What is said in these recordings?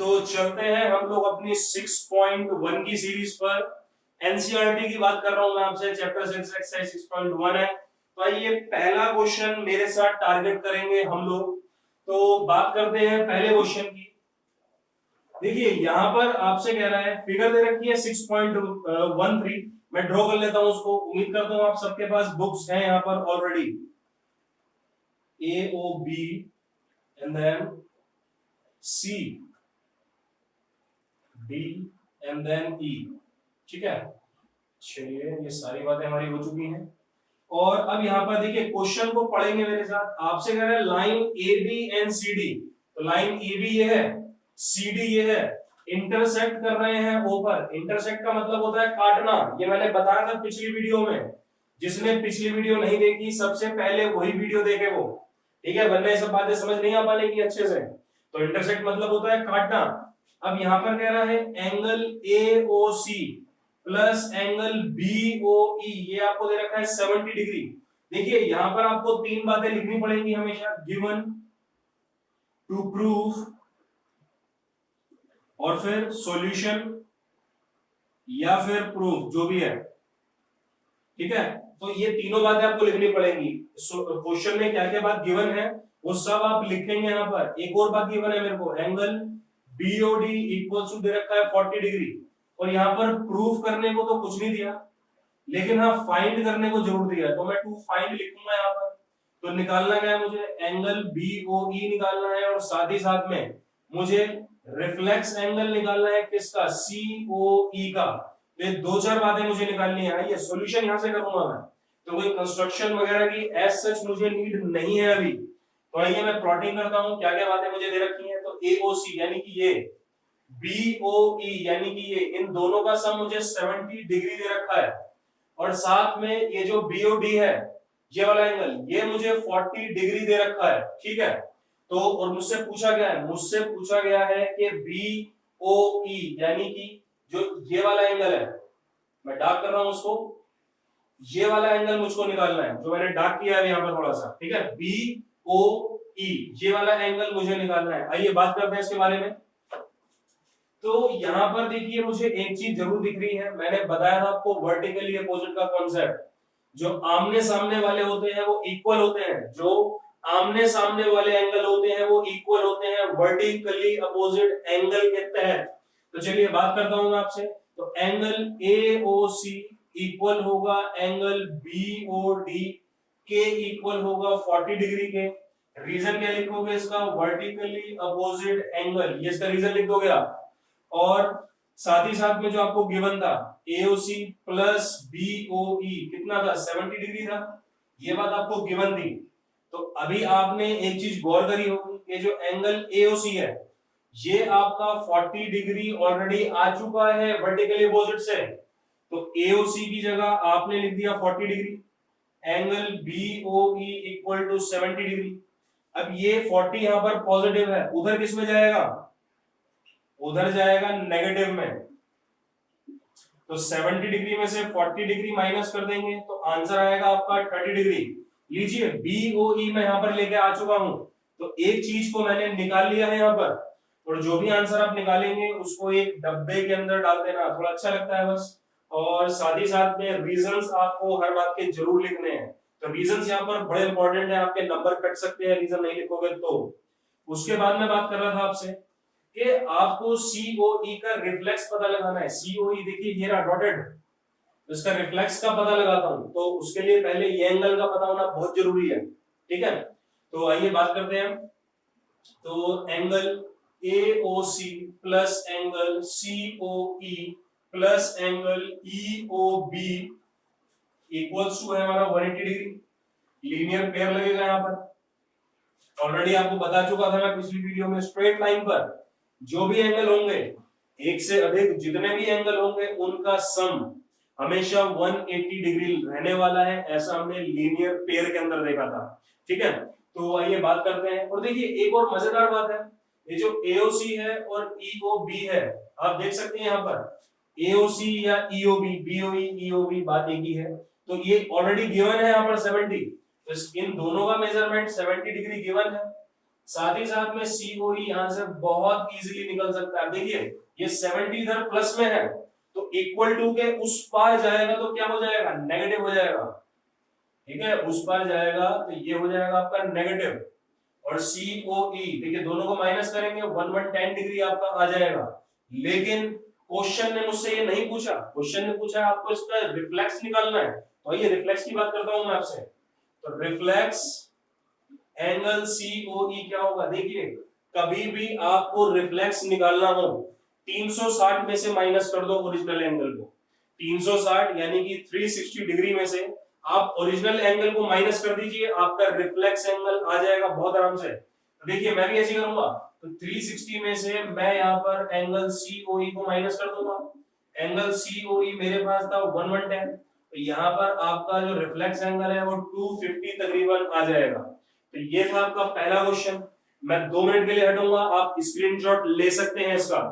तो चलते हैं हम लोग अपनी 6.1 की सीरीज पर। एनसीईआरटी की बात कर रहा हूं मैं आपसे, चैप्टर 6 एक्सरसाइज 6.1 है। तो आइए पहला क्वेश्चन मेरे साथ टारगेट करेंगे हम लोग। तो बात करते हैं पहले क्वेश्चन की। देखिए यहां पर आपसे कह रहा है, फिगर दे रखी है 6.13। मैं ड्रॉ कर लेता हूं उसको। उम्मीद करता हूं आप सबके पास बुक्स हैं यहां पर already. A O B and then C D and then E. ठीक है, चलिए ये सारी बातें हमारी हो चुकी हैं। और अब यहाँ पर देखिए क्वेश्चन को पढ़ेंगे मेरे साथ। आपसे कह रहे हैं line A B and C D. तो लाइन ए बी ये है, सी डी ये है, इंटरसेक्ट कर रहे हैं ओ पर। इंटरसेक्ट का मतलब होता है काटना। ये मैंने बताया था पिछली वीडियो में। जिसने पिछली वीडियो नहीं देखी सबसे पहले वही वीडियो देखे वो, ठीक है, वरना ये सब बातें समझ नहीं आ पाएगी अच्छे से। तो इंटरसेक्ट मतलब होता है काटना। अब यहां पर कह रहा है angle A O C plus angle BOE, ये आपको दे रखा है 70 डिग्री। देखिए यहां पर आपको तीन बातें लिखनी पड़ेंगी हमेशा, गिवन, टू प्रूव और फिर सॉल्यूशन या फिर प्रूफ, जो भी है। ठीक है, तो ये तीनों बातें आपको लिखनी पड़ेंगी। क्वेश्चन में क्या क्या बात गिवन है वो सब आप लिखेंगे यहां पर। एक और बात गिवन है मेरे को, एंगल BOD इक्वल्स टू दे रखा है 40 डिग्री। और यहाँ पर प्रूफ करने को तो कुछ नहीं दिया, लेकिन हाँ फाइंड करने को जरूर दिया। तो मैं टू फाइंड लिखूंगा यहाँ पर। तो निकालना क्या है मुझे, एंगल BOE निकालना है, और साथ ही साथ में मुझे रिफ्लेक्स एंगल निकालना है किसका, COE का। ये दो चार बातें मुझे निकालनी है। ये सॉल्यूशन यहाँ से करूंगा मैं, तो कोई कंस्ट्रक्शन वगैरह की एज सच मुझे नीड नहीं है अभी। तो आइए मैं प्लॉटिंग करता हूँ क्या क्या बातें मुझे दे रखी है। तो AOC यानी कि ये, BOE यानी कि ये, इन दोनों का सम मुझे 70 डिग्री दे रखा है। और साथ में ये जो BOD है, ये वाला एंगल, ये मुझे 40 डिग्री दे रखा है। ठीक है, तो और मुझसे पूछा गया है, मुझसे पूछा गया है कि BOE यानी कि जो ये वाला एंगल है, मैं डार्क कर रहा हूं उसको, ये वाला एंगल मुझको निकालना है, जो मैंने डार्क किया है यहाँ पर थोड़ा सा। ठीक है, BOE ये वाला एंगल मुझे निकालना है। आइए बात करते हैं इसके बारे में। तो यहां पर देखिए मुझे एक चीज जरूर दिख रही है, मैंने बताया था आपको वर्टिकली अपोजिट का कॉन्सेप्ट। जो आमने सामने वाले होते हैं वो इक्वल होते हैं, जो आमने सामने वाले एंगल होते हैं वो इक्वल होते हैं वर्टिकली अपोजिट एंगल के तहत। तो चलिए बात करता हूं मैं आपसे। तो एंगल AOC इक्वल होगा एंगल BOD के, इक्वल होगा 40 डिग्री के। रीजन क्या लिखोगे इसका, वर्टिकली अपोजिट एंगल, ये इसका रीजन लिख दोगे आप। और साथ ही साथ में जो आपको गिवन था AOC प्लस BOE कितना था, 70 डिग्री था। ये बात आपको गिवन थी। तो अभी आपने एक चीज गौर करी होगी कि जो एंगल AOC है ये आपका 40 डिग्री ऑलरेडी आ चुका है वर्टिकली अपोजिट से। तो AOC की जगह आपने लिख दिया 40 degree, angle BOE equal to 70 degree. अब ये 40 यहां पर पॉजिटिव है, उधर किस में जाएगा, उधर जाएगा नेगेटिव में। तो 70 डिग्री में से 40 डिग्री माइनस कर देंगे तो आंसर आएगा आपका 30 डिग्री। लीजिए BOE मैं यहां पर लेके आ चुका हूं, तो एक चीज को मैंने निकाल लिया है यहां पर। और जो भी आंसर आप निकालेंगे उसको एक डब्बे के अंदर डाल देना, थोड़ा अच्छा लगता है बस। और साथ ही साथ में रीजंस आपको हर बात के जरूर लिखने हैं। तो रीजंस यहाँ पर बड़े इंपॉर्टेंट है, आपके नंबर कट सकते हैं रीजन नहीं लिखोगे तो। उसके बाद मैं बात कर रहा था आपसे कि आपको COE का रिफ्लेक्स पता लगाना है। COE देखिए ये रहा डॉटेड, इसका रिफ्लेक्स का पता लगाता हूं, तो उसके लिए पहले ये एंगल का पता होना बहुत जरूरी है। ठीक है, तो आइए बात करते हैं। तो angle AOC plus angle COE plus angle EOB equals to है हमारा 180 डिग्री। लीनियर पेयर लगेगा यहाँ पर। ऑलरेडी आपको बता चुका था मैं पिछली वीडियो में, स्ट्रेट लाइन पर जो भी एंगल होंगे, एक से अधिक जितने भी एंगल होंगे उनका सम हमेशा 180 डिग्री रहने वाला है। ऐसा हमने लीनियर पेयर के अंदर देखा था। ठीक है, तो आइए बात करते हैं। और देखिए एक और मजेदार बात है, ये जो AOC है और EOB है, आप देख सकते हैं यहाँ पर AOC या EOB, BOE EOB बात एक ही है। तो ये ऑलरेडी गिवन है यहाँ पर 70, तो इन दोनों का मेजरमेंट 70 डिग्री गिवन है। साथ ही साथ में सीओई यहां से बहुत इजीली निकल सकता है। देखिए ये 70 इधर प्लस में है तो इक्वल टू के उस पार जाएगा तो क्या हो जाएगा, नेगेटिव हो जाएगा। ठीक है, उस पार जाएगा तो ये हो जाएगा आपका नेगेटिव। और सीओई देखिए दोनों को माइनस करेंगे 110 डिग्री आपका आ जाएगा। लेकिन क्वेश्चन ने मुझसे ये नहीं पूछा, क्वेश्चन ने पूछा आपको इसका रिफ्लेक्स निकालना है। तो ये रिफ्लेक्स की बात करता हूं मैं आपसे। तो रिफ्लेक्स एंगल सीओई क्या होगा, देखिए कभी भी आपको रिफ्लेक्स निकालना हो 360 में से माइनस कर दो ओरिजिनल एंगल को। 360 यानी कि 360 डिग्री में से आप ओरिजिनल एंगल को माइनस कर दीजिए, आपका रिफ्लेक्स एंगल आ जाएगा बहुत आराम से। तो देखिए मैं भी ऐसे करूंगा, तो 360 में से मैं यहाँ पर एंगल सीओई को माइनस कर दूंगा। एंगल सीओई मेरे पास था 110, तो यहाँ पर आपका जो रिफ्लेक्स एंगल है वो 250 तकरीबन आ जाएगा। तो ये था आपका पहला क्वेश्चन। मैं 2 मिनट के लिए हटूंगा, आप स्क्रीनशॉट ले सकते हैं इसका।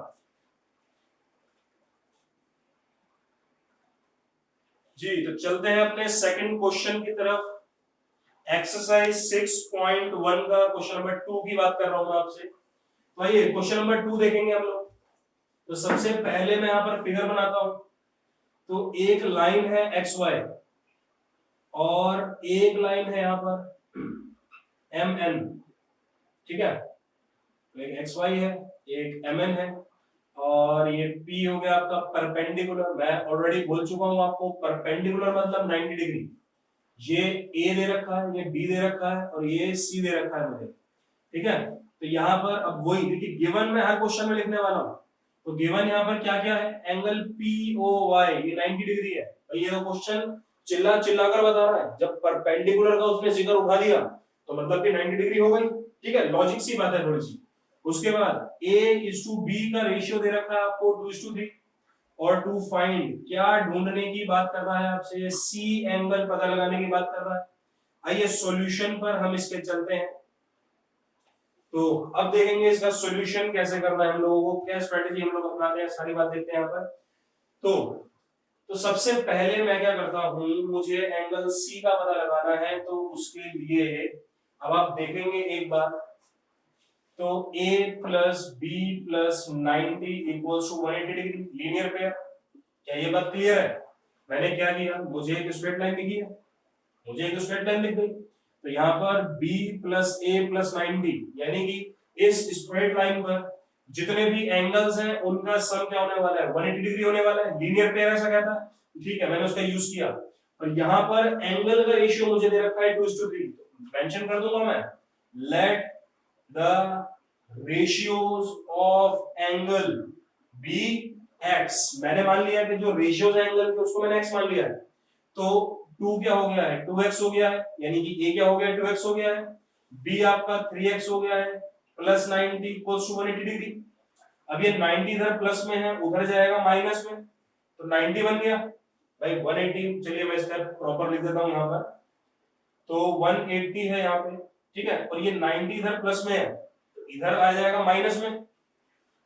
जी तो चलते हैं अपने सेकंड क्वेश्चन की तरफ। एक्सरसाइज 6.1 का क्वेश्चन नंबर 2 की बात कर रहा हूं मैं आपसे। तो आइए क्वेश्चन नंबर 2 देखेंगे हम लोग। तो सबसे पहले मैं यहां पर फिगर बनाता हूं। तो एक लाइन है एक्स वाई और एक लाइन है यहां पर एम एन। ठीक है, तो एक एक्स वाई है, एक एम एन है, और ये P हो गया आपका परपेंडिकुलर। मैं ऑलरेडी बोल चुका हूं आपको, परपेंडिकुलर मतलब 90 डिग्री। ये A दे रखा है, ये B दे रखा है और ये C दे रखा है मुझे। ठीक है, तो यहाँ पर अब वही देखिए गिवन में हर क्वेश्चन में लिखने वाला हूं। तो गिवन यहाँ पर क्या क्या है, एंगल POY ये 90 डिग्री है। और ये तो क्वेश्चन चिल्ला चिल्लाकर बता रहा है, जब परपेंडिकुलर का उसने जिक्र उठा दिया तो मतलब कि 90 डिग्री हो गई। ठीक है, लॉजिक सी बात है थोड़ी सी। उसके बाद A:B का रेशियो दे रखा है आपको 2:3। और टू फाइंड क्या ढूंढने की बात कर रहा है आपसे, C एंगल पता लगाने की बात कर रहा है। आइए सॉल्यूशन पर हम इसके चलते हैं। तो अब देखेंगे इसका सॉल्यूशन कैसे करना है हम लोगों को, क्या स्ट्रेटेजी हम लोग अपनाते हैं, सारी बात देखते हैं यहाँ पर। तो सबसे पहले मैं क्या करता हूं, मुझे एंगल C का पता लगाना है। तो उसके लिए अब आप देखेंगे एक बार, तो A plus B plus 90 equals to 180 degree, linear pair. क्या ये बात क्लियर है? मैंने क्या किया, मुझे एक स्ट्रेट लाइन लिखी है, मुझे एक स्ट्रेट लाइन लिख गई। तो यहाँ पर B प्लस A प्लस 90 यानी कि इस स्ट्रेट लाइन पर जितने भी एंगल्स हैं उनका सम क्या होने वाला है, 180 डिग्री होने वाला है। लीनियर पेयर ऐसा कहता है। ठीक है, मैंने उसका यूज किया। और यहाँ पर एंगल का रेशियो मुझे दे रखा है 2:3। मेंशन कर दूंगा मैं, let the ratios of angle be x। मैंने मान लिया कि जो रेशियोज एंगल के उसको मैंने x मान लिया है। तो 2 क्या हो गया है, 2x हो गया है, यानी कि a क्या हो गया है, 2x हो गया है। b आपका 3x हो गया है प्लस 90 इक्वल्स टू 180 डिग्री। अब ये 90 इधर प्लस में है, उधर जाएगा माइनस में, तो 90 बन गया भाई 180। चलिए मैं इसका प्रॉपर लिख देता हूं यहाँ पर। तो 180 है यहाँ पे। ठीक है, और ये 90 इधर प्लस में है तो इधर आ जाएगा माइनस में।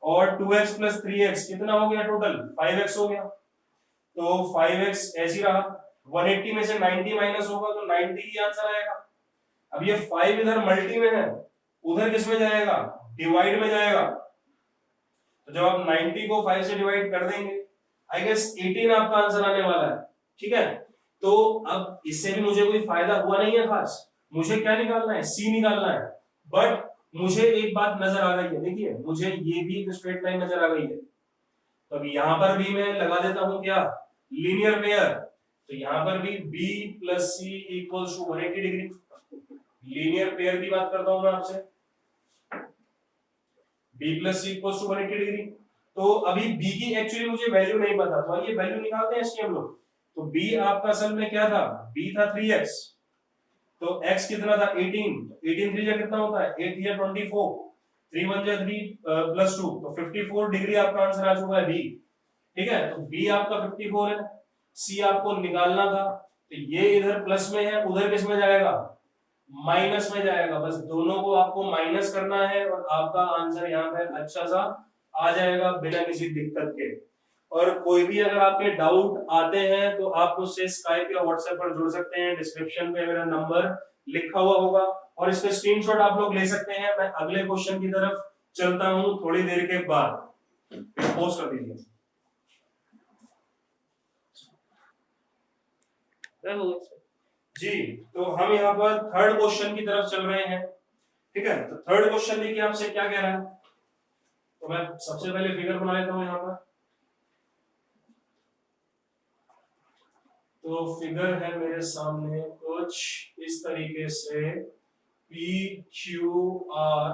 और 2x प्लस 3x कितना हो गया टोटल, 5x हो गया। तो 5x ऐसी रहा। 180 में से 90 माइनस होगा तो 90 ही आंसर आएगा। अब ये 5 इधर मल्टी में है, उधर किस में जाएगा, डिवाइड में जाएगा। तो जब आप 90 को 5 से डिवाइड कर देंगे, आई गेस 18 आपका आंसर आने वाला है। ठीक है, तो अब इससे भी मुझे कोई फायदा हुआ नहीं है खास। मुझे क्या निकालना है, C निकालना है। बट मुझे एक बात नजर आ गई है, देखिए मुझे ये भी एक स्ट्रेट लाइन नजर आ गई है। तो अब यहां पर भी मैं लगा देता हूं क्या, लीनियर पेयर। तो यहां पर भी B plus C equals to 180 degree. Linear pair की बात करता हूं मैं आपसे, B plus C equals to 180 degree. तो अभी B की एक्चुअली मुझे वैल्यू नहीं पता, तो ये वैल्यू निकालते हैं इसकी हम लोग। तो B आपका असल में क्या था, B था 3x। तो x कितना था 18, 18 3 कितना होता है 8 या 24, 3 1 3 प्लस 2 तो 54 डिग्री आपका आंसर आ चुका है B। ठीक है, तो B आपका 54 है। C आपको निकालना था, तो ये इधर प्लस में है, उधर किस में जाएगा, माइनस में जाएगा। बस दोनों को आपको माइनस करना है और आपका आंसर यहाँ पे अच्छा सा आ जाएगा बिना किसी दिक्कत के। और कोई भी अगर आपके डाउट आते हैं तो आप मुझसे स्काइप या व्हाट्सएप पर जुड़ सकते हैं। डिस्क्रिप्शन पे मेरा नंबर लिखा हुआ होगा और इसका स्क्रीनशॉट आप लोग ले सकते हैं। मैं अगले क्वेश्चन की तरफ चलता हूं थोड़ी देर के बाद, पोस्ट कर दीजिए। जी, तो हम यहाँ पर थर्ड क्वेश्चन की तरफ चल रहे हैं, ठीक है। तो थर्ड क्वेश्चन देखिए आपसे क्या कह रहा है, तो मैं सबसे पहले फिगर बना लेता हूं यहाँ पर। तो फिगर है मेरे सामने कुछ इस तरीके से, P Q R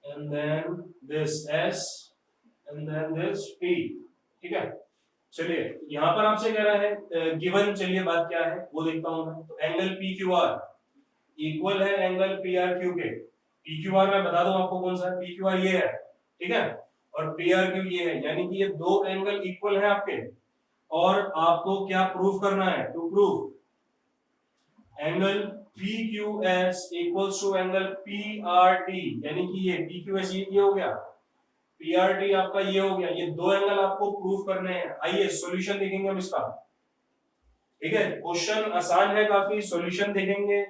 and then this S and then this P, ठीक है। चलिए यहां पर आपसे कह रहा है गिवन, चलिए बात क्या है वो देखता हूं मैं। तो angle P Q R equal है एंगल पी आर क्यू के। पी क्यू आर मैं बता दूं आपको कौन सा है, पी क्यू आर ये है, ठीक है, और पी आर क्यू ये है, यानी कि ये दो एंगल इक्वल है आपके। और आपको क्या प्रूव करना है, to prove angle P Q S equals to angle P R T, यानी कि ये पी क्यू एस ये हो गया, पीआरटी आपका ये हो गया। ये दो एंगल आपको प्रूव करने हैं। आइए सॉल्यूशन देखेंगे हम इसका, ठीक है। क्वेश्चन आसान है काफी, सॉल्यूशन देखेंगे,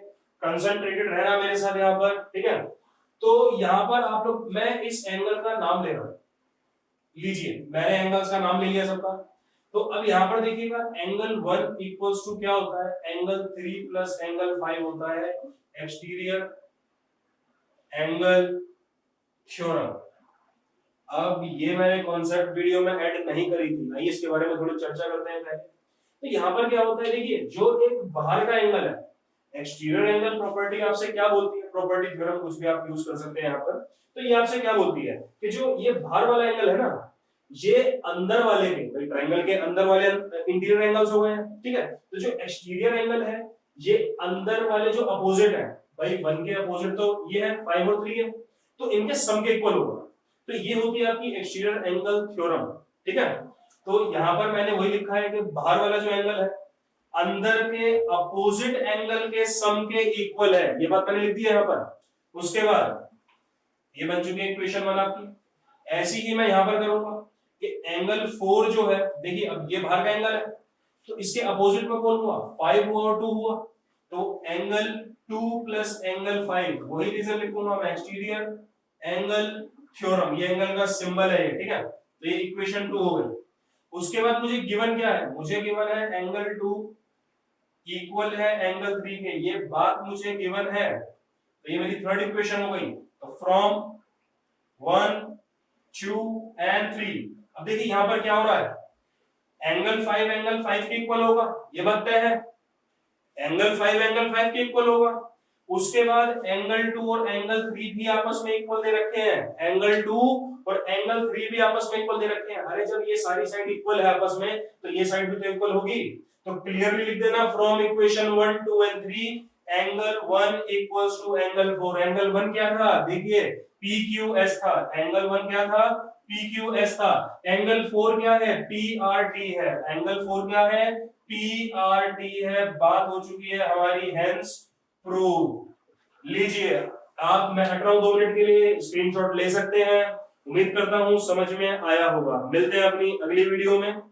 कंसंट्रेटेड रहना मेरे साथ यहाँ पर, ठीक है। तो यहाँ पर आप लोग, मैं इस एंगल का नाम ले रहा हूं, लीजिए मैंने एंगल्स का नाम ले लिया सबका। तो अब यहाँ पर देखिएगा एंगल 1 इक्वल्स टू क्या होता है, एंगल 3 प्लस एंगल 5 होता है एक्सटीरियर एंगल थ्योरम। अब ये मैंने कॉन्सेप्ट वीडियो में ऐड नहीं करी थी, आइए इसके बारे में थोड़ी चर्चा करते हैं पहले। तो यहाँ पर क्या होता है, देखिए जो एक बाहर का एंगल है, एक्सटीरियर एंगल प्रॉपर्टी आपसे क्या बोलती है, प्रॉपर्टी थ्योरम कुछ भी आप यूज कर सकते हैं यहाँ पर। तो ये आपसे क्या बोलती है कि जो ये बाहर वाला एंगल है ना, ये अंदर वाले के, ट्रायंगल के अंदर वाले इंटीरियर एंगल्स हो गए हैं, ठीक है। तो जो एक्सटीरियर एंगल है, ये अंदर वाले जो अपोजिट है, भाई 1 के अपोजिट तो ये है 5 और 3 है, तो इनके सम के इक्वल होगा। तो ये होती है आपकी एक्सटीरियर एंगल थ्योरम, ठीक है। तो यहां पर मैंने वही लिखा है कि बाहर वाला जो एंगल है अंदर के अपोजिट एंगल के सम के इक्वल है, ये बात मैंने लिख दी है यहां पर। उसके बाद ये बन चुकी है इक्वेशन 1 आपकी। ऐसी ही मैं यहां पर करूंगा कि एंगल 4 जो है, देखिए अब ये बाहर का एंगल है, तो इसके अपोजिट में कौन हुआ, 5 हुआ और 2 हुआ, तो एंगल 2 प्लस एंगल 5, वही रीजन लिखूंगा मैं, एक्सटीरियर एंगल थ्योरम, ये एंगल का सिंबल है ये, ठीक है। तो ये इक्वेशन 2 हो गई। उसके बाद मुझे गिवन क्या है, मुझे गिवन है एंगल 2 इक्वल है एंगल 3 के, ये बात मुझे गिवन है। तो ये मेरी थर्ड इक्वेशन हो गई। तो फ्रॉम 1 2 एंड 3, अब देखिए यहां पर क्या हो रहा है, एंगल 5 के इक्वल होगा, ये बात तय है, एंगल 5 के इक्वल होगा। उसके बाद एंगल 2 और एंगल 3 भी आपस में इक्वल दे रखे हैं, एंगल 2 और एंगल 3 भी आपस में इक्वल दे रखे हैं। अरे जब ये सारी साइड इक्वल है आपस में, तो ये साइड भी तो इक्वल होगी। तो क्लियरली लिख देना from equation 1 2 and 3 angle 1 equals to angle 4। Angle 1 क्या था, देखिए PQS था, एंगल 1 क्या था, PQS था। एंगल 4 क्या है, PRT है, एंगल 4 क्या है, PRT है। बात हो चुकी है हमारी, हेंस प्रूव। लीजिए आप, मैं हट रहा हूं 2 मिनट के लिए, स्क्रीनशॉट ले सकते हैं। उम्मीद करता हूं समझ में आया होगा। मिलते हैं अपनी अगली वीडियो में।